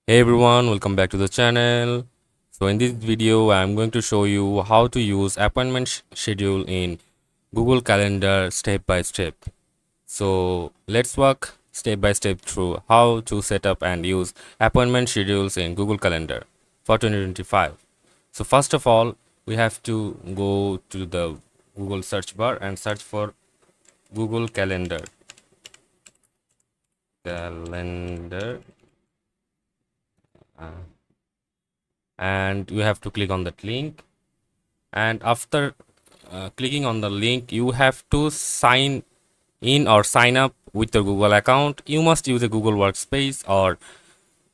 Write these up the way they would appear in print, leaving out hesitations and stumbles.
Hey everyone, welcome back to the channel. So in this video, I'm going to show you how to use appointment schedule in Google Calendar step by step. So let's walk step by step through how to set up and use appointment schedules in Google Calendar for 2025. So first of all, we have to go to the Google search bar and search for Google Calendar. Calendar. And you have to click on that link, and after clicking on the link you have to sign in or sign up with your Google account. You must use a Google Workspace or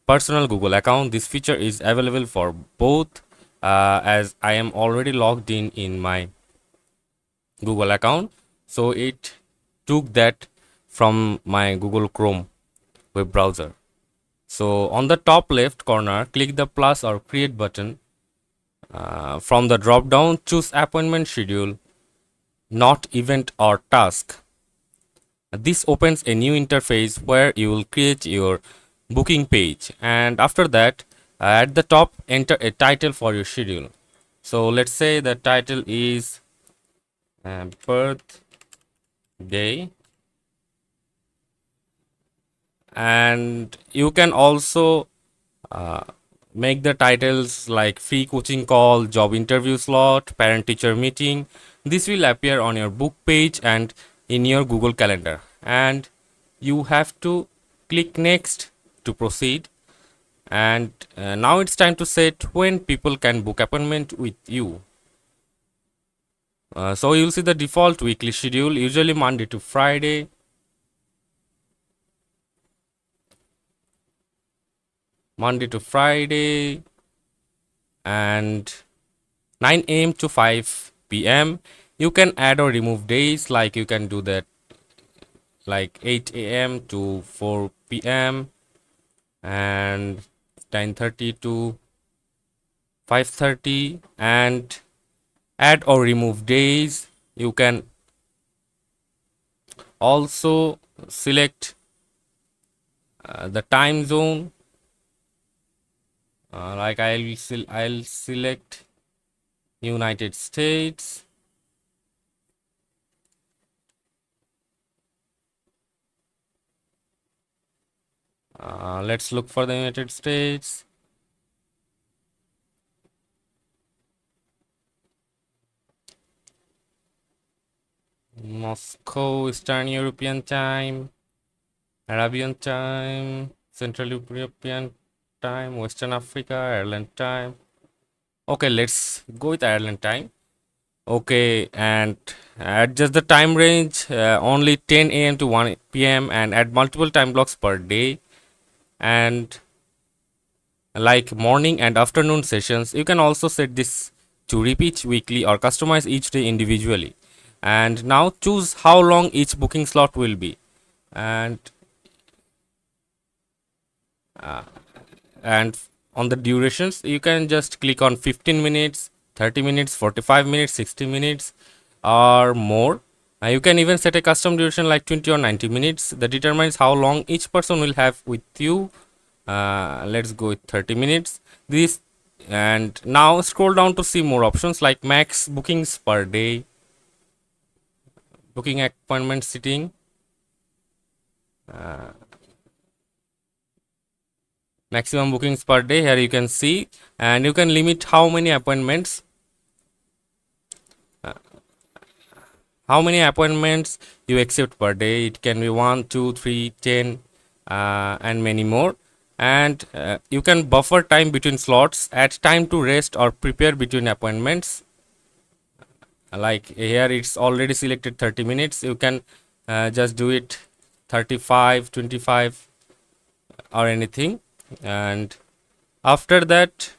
personal Google account. This feature is available for both, as I am already logged in my Google account, so it took that from my Google Chrome web browser. So on the top left corner, click the plus or create button. From the drop down, choose appointment schedule, not event or task. This opens a new interface where you will create your booking page, and after that, at the top, enter a title for your schedule. So let's say the title is birthday, and you can also make the titles like free coaching call, job interview slot, parent teacher meeting. This will appear on your book page and in your Google Calendar, and you have to click next to proceed. And now it's time to set when people can book appointment with you. So you'll see the default weekly schedule, usually Monday to Friday. Monday to Friday and 9 a.m. to 5 p.m. You can add or remove days, like you can do that like 8 a.m. to 4 p.m. and 10:30 to 5:30, and add or remove days. You can also select the time zone, like I'll select United States. Let's look for the United States. Moscow, Eastern European time, Arabian time, Central European time, Western Africa, Ireland time. Okay, let's go with Ireland time. Okay, and adjust the time range, only 10 a.m. to 1 p.m. and add multiple time blocks per day, and like morning and afternoon sessions. You can also set this to repeat weekly or customize each day individually. And now choose how long each booking slot will be. And and on the durations, you can just click on 15 minutes, 30 minutes, 45 minutes, 60 minutes or more. You can even set a custom duration like 20 or 90 minutes that determines how long each person will have with you. Let's go with 30 minutes this. And now scroll down to see more options like max bookings per day, booking appointment sitting, maximum bookings per day. Here you can see, and you can limit how many appointments, you accept per day. It can be 1, 2, 3, 10, and many more. And you can buffer time between slots, add time to rest or prepare between appointments. Like here it's already selected 30 minutes. You can just do it 35, 25 or anything. And after that,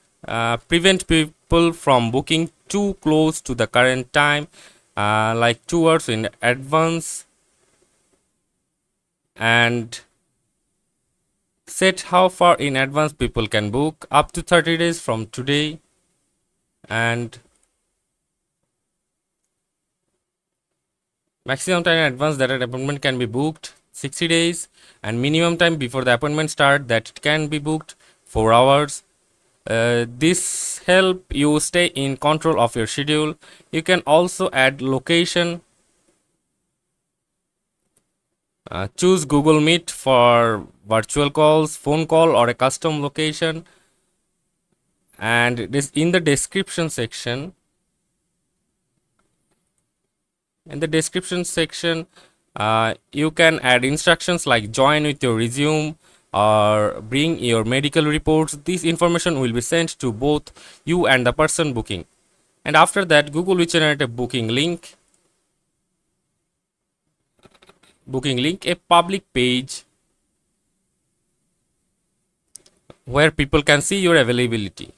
prevent people from booking too close to the current time, like 2 hours in advance. And set how far in advance people can book, up to 30 days from today. And maximum time in advance that an appointment can be booked, 60 days. And minimum time before the appointment start that it can be booked, 4 hours. This help you stay in control of your schedule. You can also add location. Choose Google Meet for virtual calls, phone call, or a custom location. And this in the description section. In the description section, you can add instructions like join with your resume or bring your medical reports. This information will be sent to both you and the person booking. And after that, Google will generate a booking link, a public page where people can see your availability.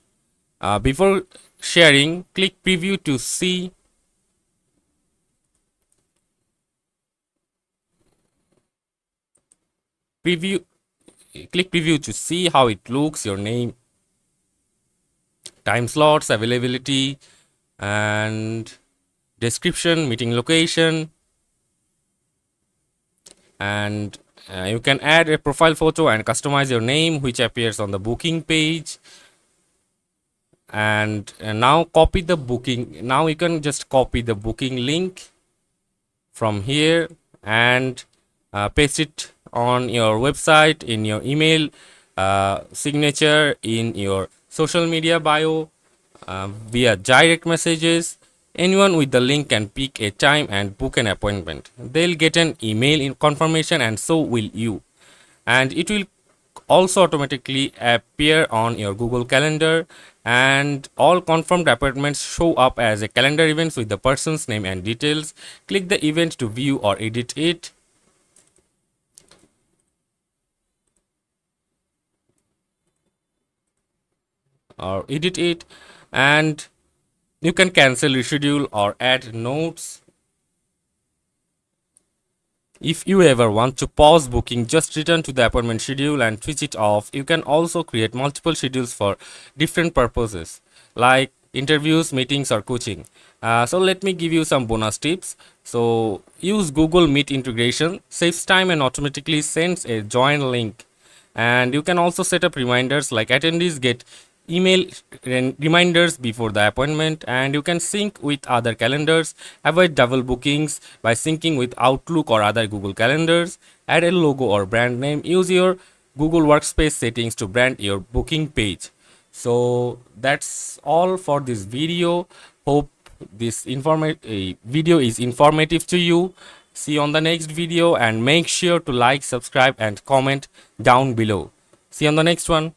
Before sharing, click preview to see preview. Click preview to see how it looks, your name, time slots, availability, and description, meeting location, and you can add a profile photo and customize your name which appears on the booking page. And now copy the booking. Now you can just copy the booking link from here and paste it on your website, in your email signature, in your social media bio, via direct messages. Anyone with the link can pick a time and book an appointment. They'll get an email in confirmation, and so will you. And it will also automatically appear on your Google Calendar, and all confirmed appointments show up as a calendar events with the person's name and details. Click the event to view or edit it. And you can cancel, reschedule, or add notes. If you ever want to pause booking, just return to the appointment schedule and switch it off. You can also create multiple schedules for different purposes like interviews, meetings, or coaching. So let me give you some bonus tips. So use Google Meet integration, saves time and automatically sends a join link. And you can also set up reminders, like attendees get email reminders before the appointment, and you can sync with other calendars. Avoid double bookings by syncing with Outlook or other Google calendars. Add a logo or brand name. Use your Google Workspace settings to brand your booking page. So that's all for this video. Hope this video is informative to you. See you on the next video, and make sure to like, subscribe, and comment down below. See you on the next one.